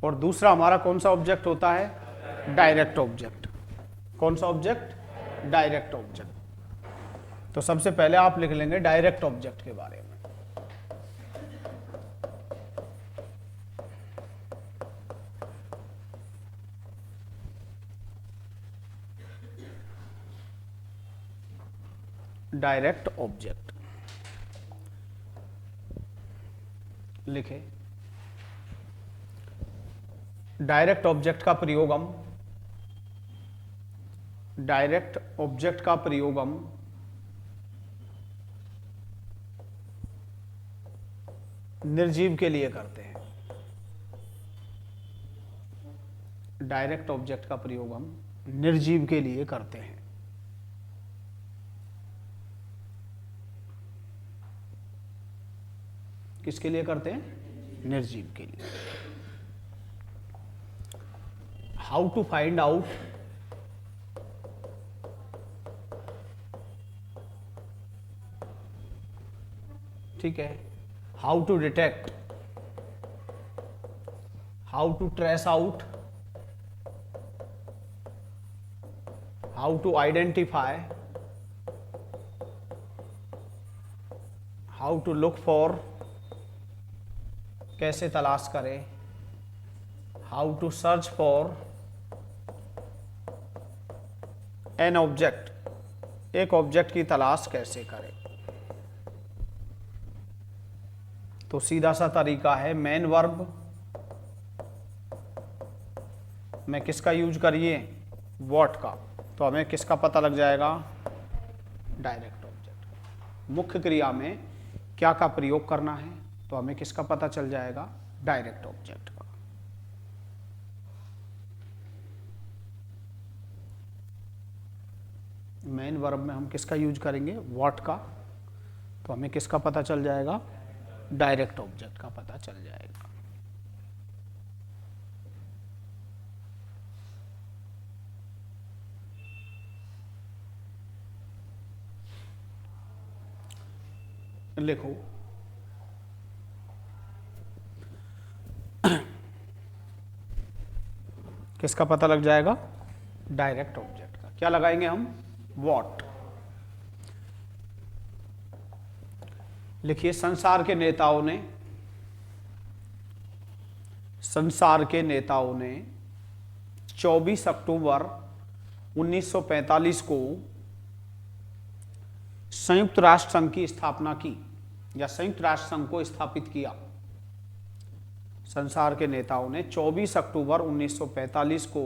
और दूसरा हमारा कौन सा ऑब्जेक्ट होता है? Direct object. कौन सा ऑब्जेक्ट? Direct object. तो सबसे पहले आप लिख लेंगे डायरेक्ट ऑब्जेक्ट के बारे में। डायरेक्ट ऑब्जेक्ट लिखे। डायरेक्ट ऑब्जेक्ट का प्रयोगम, डायरेक्ट ऑब्जेक्ट का प्रयोगम निर्जीव के लिए करते हैं। डायरेक्ट ऑब्जेक्ट का प्रयोग हम निर्जीव के लिए करते हैं। किसके लिए करते हैं? निर्जीव के लिए। हाउ टू फाइंड आउट ठीक है, how to detect, how to trace out, how to identify, how to look for, कैसे तलाश करें, how to search for an object, एक ऑब्जेक्ट की तलाश कैसे करें। तो सीधा सा तरीका है, मेन वर्ब में किसका यूज करिए? व्हाट का। तो हमें किसका पता लग जाएगा? Direct object. मुख्य क्रिया में क्या का प्रयोग करना है तो हमें किसका पता चल जाएगा? डायरेक्ट ऑब्जेक्ट का। मेन वर्ब में हम किसका यूज करेंगे? व्हाट का। तो हमें किसका पता चल जाएगा? डायरेक्ट ऑब्जेक्ट का पता चल जाएगा। लिखो, किसका पता लग जाएगा? डायरेक्ट ऑब्जेक्ट का। क्या लगाएंगे हम? व्हाट। लिखिए, संसार के नेताओं ने 24 अक्टूबर 1945 को संयुक्त राष्ट्र संघ की स्थापना की या संयुक्त राष्ट्र संघ को स्थापित किया। संसार के नेताओं ने 24 अक्टूबर 1945 को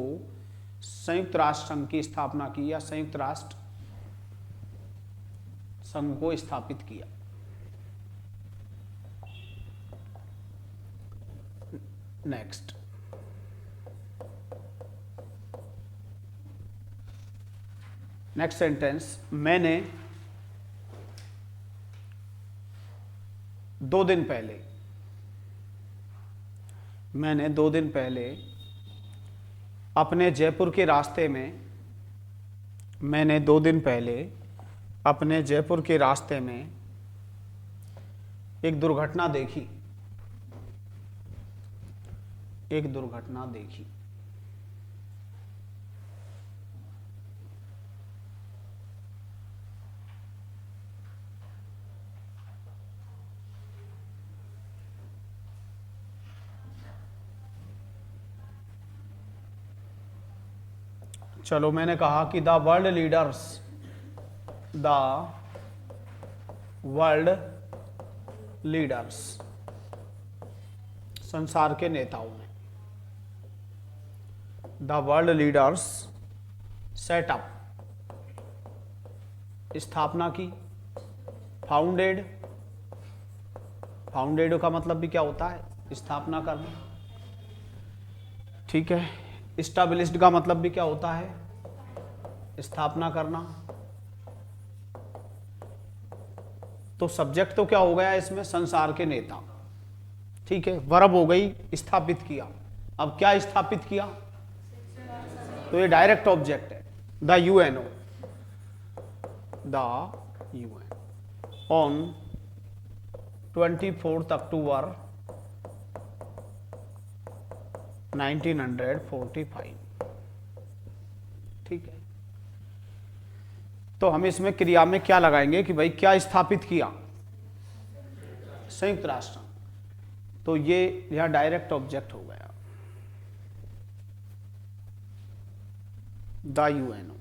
संयुक्त राष्ट्र संघ की स्थापना की या संयुक्त राष्ट्र संघ को स्थापित किया। नेक्स्ट, नेक्स्ट सेंटेंस, मैंने 2 दिन पहले अपने जयपुर के रास्ते में, मैंने 2 दिन पहले अपने जयपुर के रास्ते में एक दुर्घटना देखी। एक दुर्घटना देखी। चलो, मैंने कहा कि द वर्ल्ड लीडर्स, संसार के नेताओं ने, the world leaders set up, स्थापना की, फाउंडेड, फाउंडेड का मतलब भी क्या होता है? स्थापना करना। ठीक है। इस्टेब्लिश्ड का मतलब भी क्या होता है? स्थापना करना। तो सब्जेक्ट तो क्या हो गया इसमें? संसार के नेता। ठीक है। वर्ब हो गई स्थापित किया। अब क्या स्थापित किया? तो ये डायरेक्ट ऑब्जेक्ट है, the UNO, the UN on 24 अक्टूबर 1945। ठीक है, तो हम इसमें क्रिया में क्या लगाएंगे कि भाई क्या स्थापित किया, संयुक्त राष्ट्र। तो ये यहां डायरेक्ट ऑब्जेक्ट हो गया, द यूएनओ।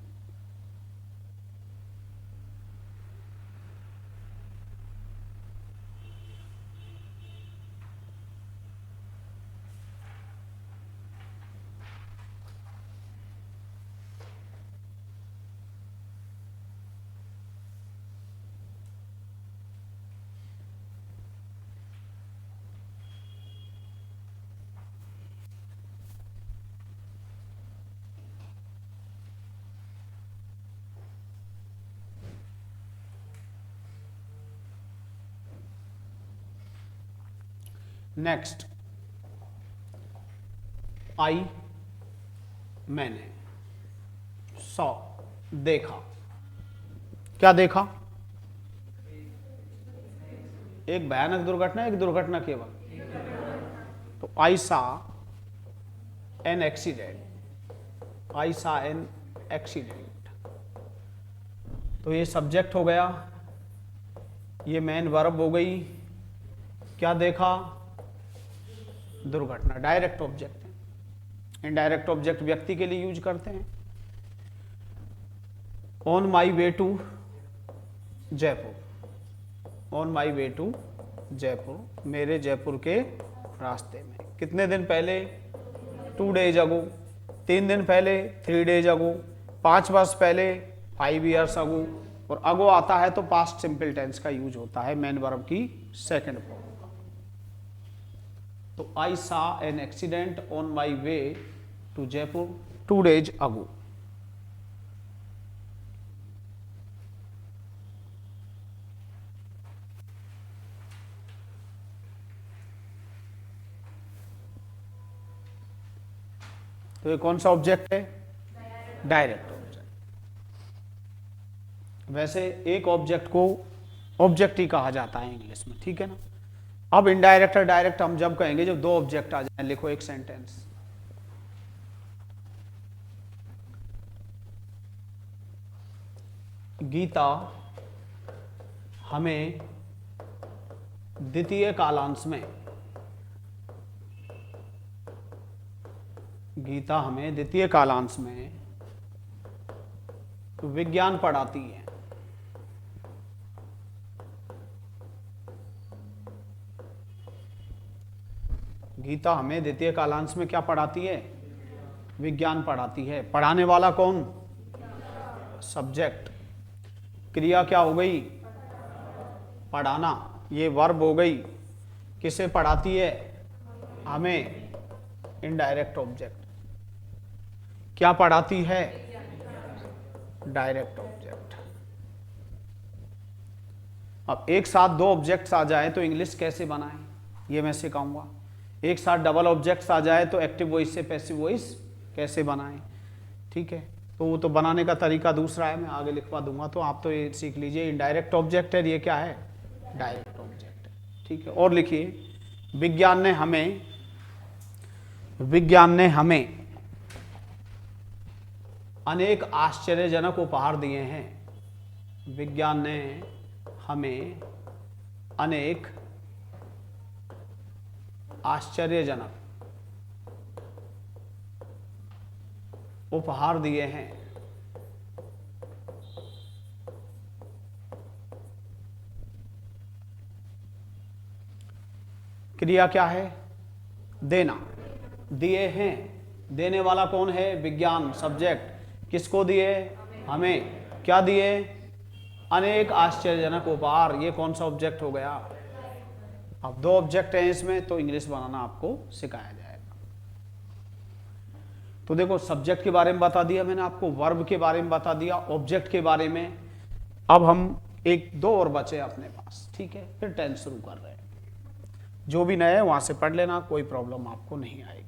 नेक्स्ट, आई मैंने, सॉ देखा। क्या देखा? एक भयानक दुर्घटना, एक दुर्घटना केवल। तो I saw an accident, I saw an accident. तो ये सब्जेक्ट हो गया, ये मेन वर्ब हो गई। क्या देखा? दुर्घटना। डायरेक्ट ऑब्जेक्ट है। इनडायरेक्ट ऑब्जेक्ट व्यक्ति के लिए यूज करते हैं। On my way to Jaipur, on my way to Jaipur, मेरे जयपुर के रास्ते में। कितने दिन पहले? 2 days अगो। 3 दिन पहले? 3 days अगो। 5 वर्ष पहले? 5 years अगो। और अगो आता है तो पास्ट सिंपल टेंस का यूज होता है, मेन वर्ब की सेकंड फॉर्म का। तो I saw an accident on my way to Jaipur 2 days ago. तो ये कौन सा ऑब्जेक्ट है? Direct object. वैसे एक ऑब्जेक्ट को ऑब्जेक्ट ही कहा जाता है इंग्लिश में, ठीक है ना। अब इनडायरेक्ट और डायरेक्ट हम जब कहेंगे जब 2 ऑब्जेक्ट आ जाए। लिखो एक सेंटेंस, गीता हमें द्वितीय कालांश में, गीता हमें द्वितीय कालांश में विज्ञान पढ़ाती है। गीता हमें द्वितीय कालांश में क्या पढ़ाती है? विज्ञान पढ़ाती है। पढ़ाने वाला कौन? सब्जेक्ट। क्रिया क्या हो गई? पढ़ाना। ये वर्ब हो गई। किसे पढ़ाती है? हमें। Indirect object. क्या पढ़ाती है? Direct object. अब एक साथ 2 ऑब्जेक्ट्स आ जाए तो इंग्लिश कैसे बनाएं, ये मैं सिखाऊंगा। एक साथ डबल ऑब्जेक्ट्स आ जाए तो एक्टिव वॉइस से पैसिव वॉइस कैसे बनाएं, ठीक है। तो वो तो बनाने का तरीका दूसरा है, मैं आगे लिखवा दूंगा, तो आप तो ये सीख लीजिए। इनडायरेक्ट ऑब्जेक्ट है, ये क्या है? डायरेक्ट ऑब्जेक्ट है, ठीक है। और लिखिए, विज्ञान ने हमें, विज्ञान ने हमें अनेक आश्चर्यजनक उपहार दिए हैं। विज्ञान ने हमें अनेक आश्चर्यजनक उपहार दिए हैं। क्रिया क्या है? देना। दिए हैं। देने वाला कौन है? विज्ञान, सब्जेक्ट। किसको दिए? हमें। क्या दिए? अनेक आश्चर्यजनक उपहार। ये कौन सा ऑब्जेक्ट हो गया? अब 2 ऑब्जेक्ट हैं इसमें, तो इंग्लिश बनाना आपको सिखाया जाएगा। तो देखो, सब्जेक्ट के बारे में बता दिया मैंने आपको, वर्ब के बारे में बता दिया, ऑब्जेक्ट के बारे में। अब हम 1-2 और बचे अपने पास, ठीक है। फिर टेंस शुरू कर रहे हैं। जो भी नए है वहां से पढ़ लेना, कोई प्रॉब्लम आपको नहीं आएगी।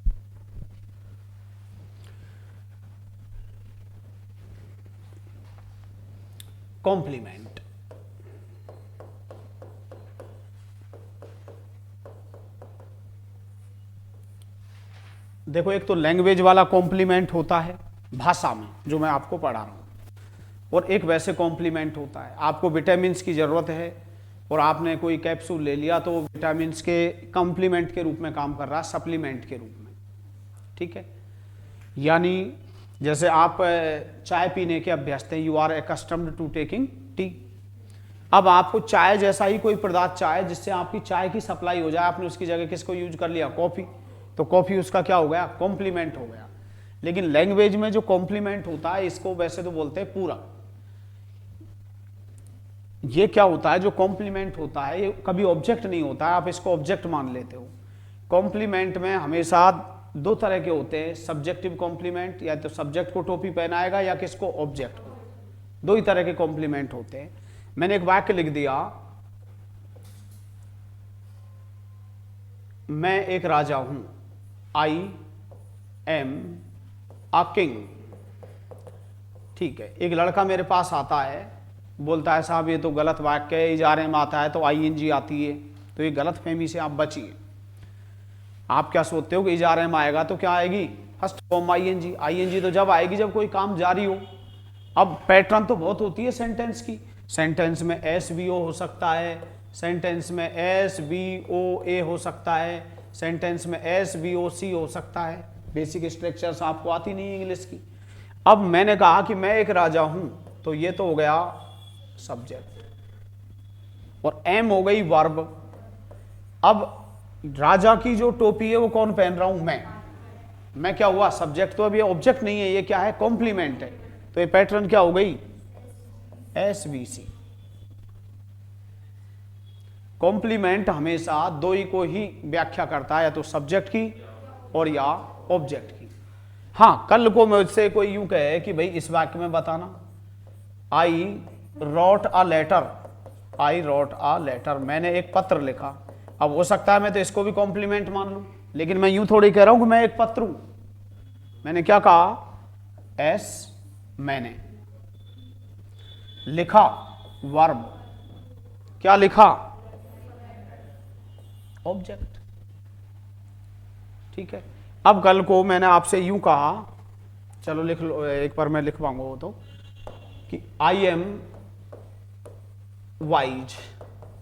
कॉम्प्लीमेंट। देखो, एक तो लैंग्वेज वाला कॉम्प्लीमेंट होता है भाषा में, जो मैं आपको पढ़ा रहा हूँ, और एक वैसे कॉम्प्लीमेंट होता है। आपको विटामिन की ज़रूरत है और आपने कोई कैप्सूल ले लिया तो विटामिन के कॉम्प्लीमेंट के रूप में काम कर रहा है, सप्लीमेंट के रूप में, ठीक है। यानी जैसे आप चाय पीने के अभ्यस्त हैं, you are accustomed to taking tea. अब आपको चाय जैसा ही कोई पदार्थ चाहे जिससे आपकी चाय की सप्लाई हो जाए, आपने उसकी जगह किसको यूज कर लिया, कॉफ़ी, तो कॉफ़ी उसका क्या हो गया, कॉम्प्लीमेंट हो गया। लेकिन लैंग्वेज में जो कॉम्प्लीमेंट होता है इसको वैसे तो बोलते हैं पूरक। ये क्या होता है, जो कॉम्प्लीमेंट होता है ये कभी ऑब्जेक्ट नहीं होता है, आप इसको ऑब्जेक्ट मान लेते हो। कॉम्प्लीमेंट में हमेशा दो तरह के होते हैं, सब्जेक्टिव कॉम्प्लीमेंट, या तो सब्जेक्ट को टोपी पहनाएगा या किसको, ऑब्जेक्ट को। दो ही तरह के कॉम्प्लीमेंट होते हैं। मैंने एक वाक्य लिख दिया, मैं एक राजा हूं, आई एम अ किंग, ठीक है। एक लड़का मेरे पास आता है, बोलता है साहब ये तो गलत वाक्य है, इजारे में आता है तो आईएनजी आती है, तो ये गलत फहमी से आप बचिए। आप क्या सोचते हो कि इजारे में आएगा तो क्या आएगी, फर्स्ट फॉर्म आईएनजी। आईएनजी तो जब आएगी जब कोई काम जारी हो। अब पैटर्न तो बहुत होती है सेंटेंस की, सेंटेंस में एसवीओ हो सकता है, सेंटेंस में एसवीओए हो सकता है, सेंटेंस में एसवीओसी हो सकता है। बेसिक स्ट्रक्चर्स आपको आती नहीं इंग्लिश की। अब मैंने कहा कि मैं एक राजा हूं, तो ये तो हो गया सब्जेक्ट, और एम हो गई वर्ब। अब राजा की जो टोपी है वो कौन पहन रहा हूं, मैं क्या हुआ, सब्जेक्ट। तो अब ये ऑब्जेक्ट नहीं है, ये क्या है, कॉम्प्लीमेंट है। तो ये पैटर्न क्या हो गई, एसवीसी। कॉम्प्लीमेंट हमेशा दो ही को ही व्याख्या करता है, या तो सब्जेक्ट की और या ऑब्जेक्ट की। हाँ, कल को मुझसे कोई यूं कहे कि भाई इस वाक्य में बताना, I wrote a letter, I wrote a letter, मैंने एक पत्र लिखा। अब हो सकता है मैं तो इसको भी कॉम्प्लीमेंट मान लूं, लेकिन मैं यूं थोड़ी कह रहा हूं कि मैं एक पत्र हूं। मैंने क्या कहा, मैंने लिखा, वर्ब, क्या लिखा, ऑब्जेक्ट, ठीक है। अब कल को मैंने आपसे यूं कहा, चलो लिख लो, एक बार मैं लिखवाऊंगा वो तो, कि आई एम वाइज,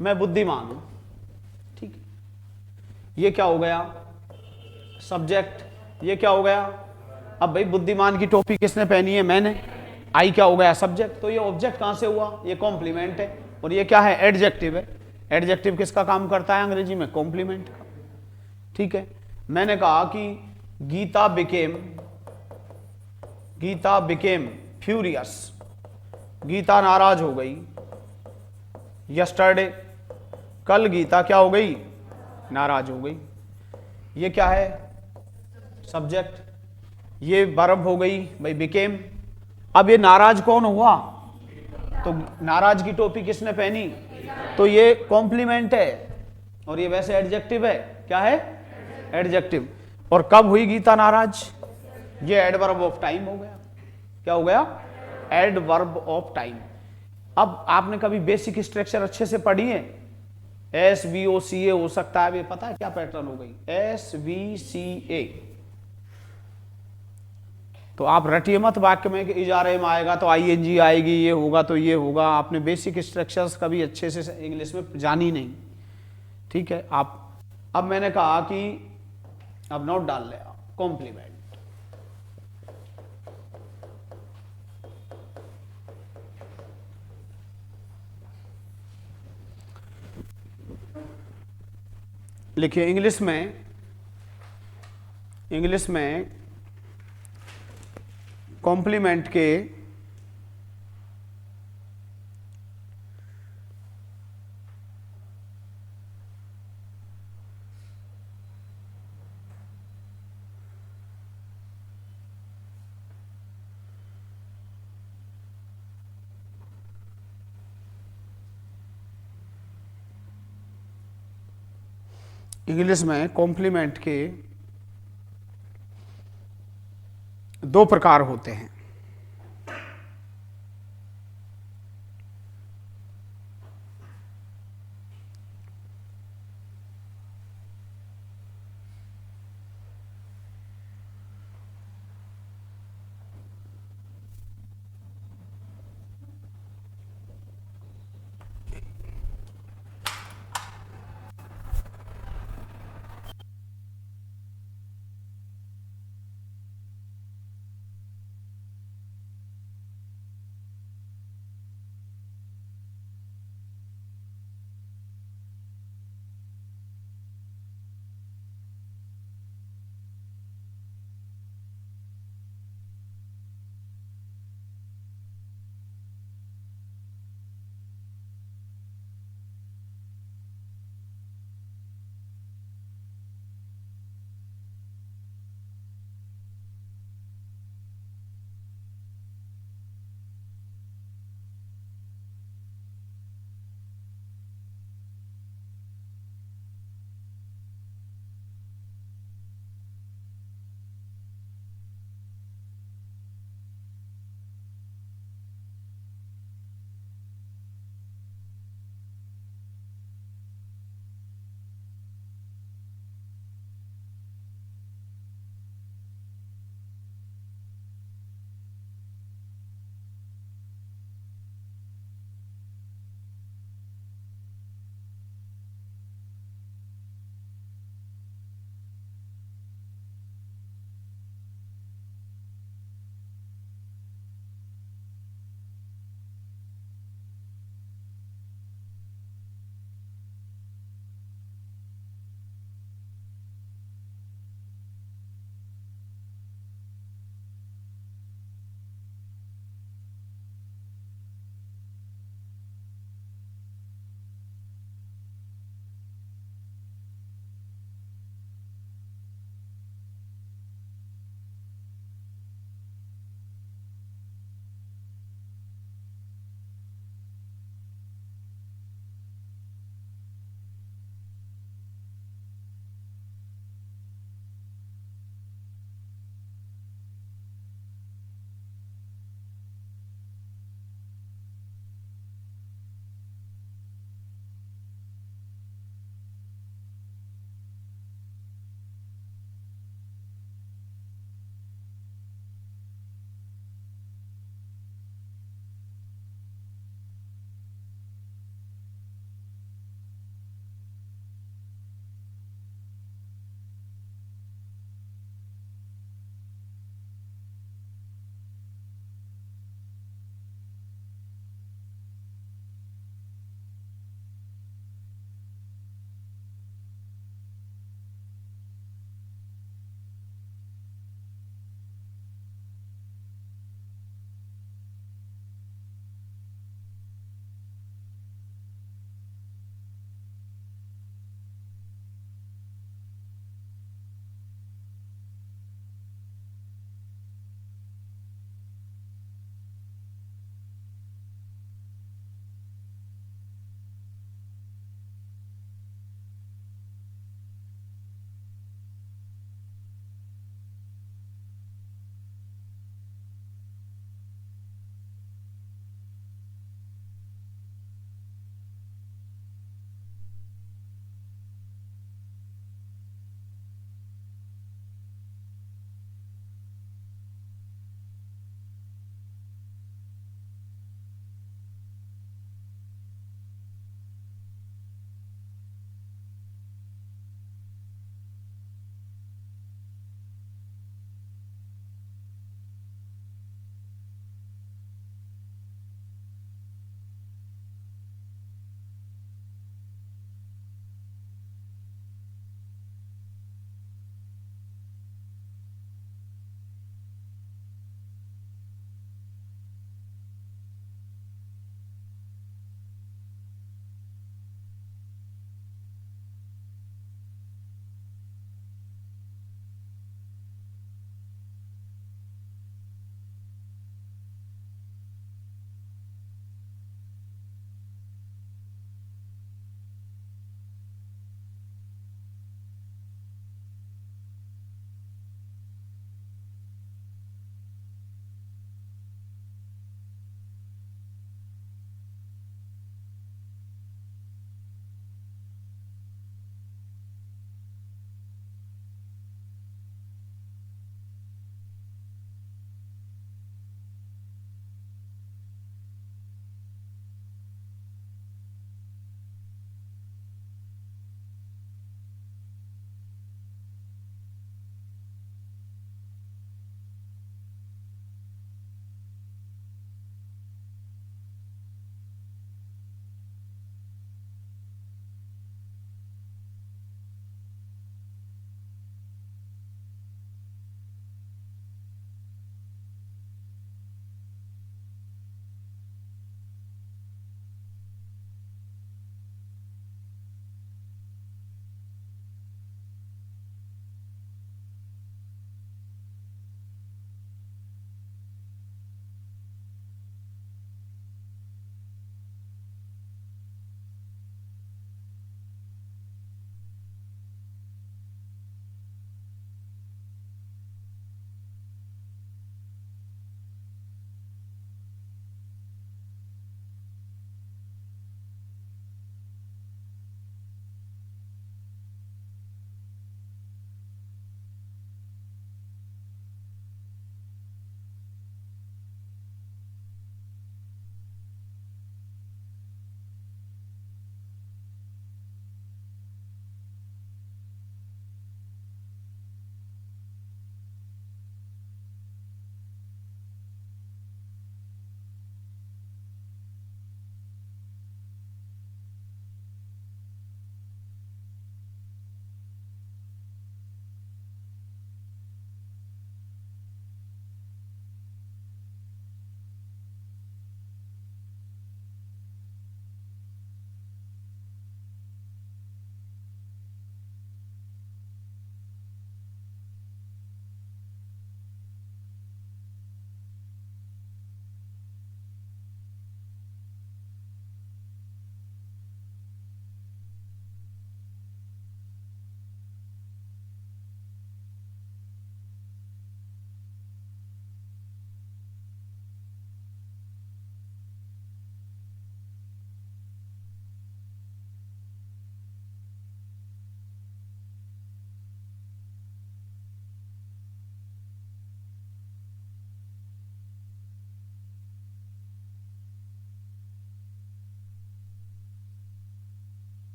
मैं बुद्धिमान हूं, ठीक है। ये क्या हो गया, सब्जेक्ट। ये क्या हो गया, अब भाई बुद्धिमान की टोपी किसने पहनी है, मैंने। आई क्या हो गया, सब्जेक्ट। तो ये ऑब्जेक्ट कहां से हुआ, ये कॉम्प्लीमेंट है। और ये क्या है, एडजेक्टिव है। एडजेक्टिव किसका काम करता है अंग्रेजी में, कॉम्प्लीमेंट का, ठीक है। मैंने कहा कि गीता बिकेम फ्यूरियस, गीता नाराज हो गई। यस्टरडे, कल गीता क्या हो गई, नाराज हो गई। ये क्या है, सब्जेक्ट। ये वर्ब हो गई भाई बिकेम। अब ये नाराज कौन हुआ, तो नाराज की टोपी किसने पहनी, तो ये कॉम्प्लीमेंट है, और ये वैसे एडजेक्टिव है। क्या है, एडजेक्टिव। और कब हुई गीता नाराज, ये एडवर्ब ऑफ टाइम हो गया। क्या हो गया, एडवर्ब ऑफ टाइम। अब आपने कभी बेसिक स्ट्रक्चर अच्छे से पढ़ी है, SVOCA हो सकता है, ये पता है क्या पैटर्न हो गई, SVCA। तो आप रटिए मत वाक्य में कि इजारे में आएगा तो ING आएगी, ये होगा तो ये होगा। आपने बेसिक स्ट्रक्चर्स कभी अच्छे से इंग्लिश में जानी नहीं, ठीक है। आप, अब मैंने कहा कि अब नोट डाल ले, कॉम्प्लीमेंट। लिखिए, इंग्लिश में कॉम्प्लीमेंट के दो प्रकार होते हैं।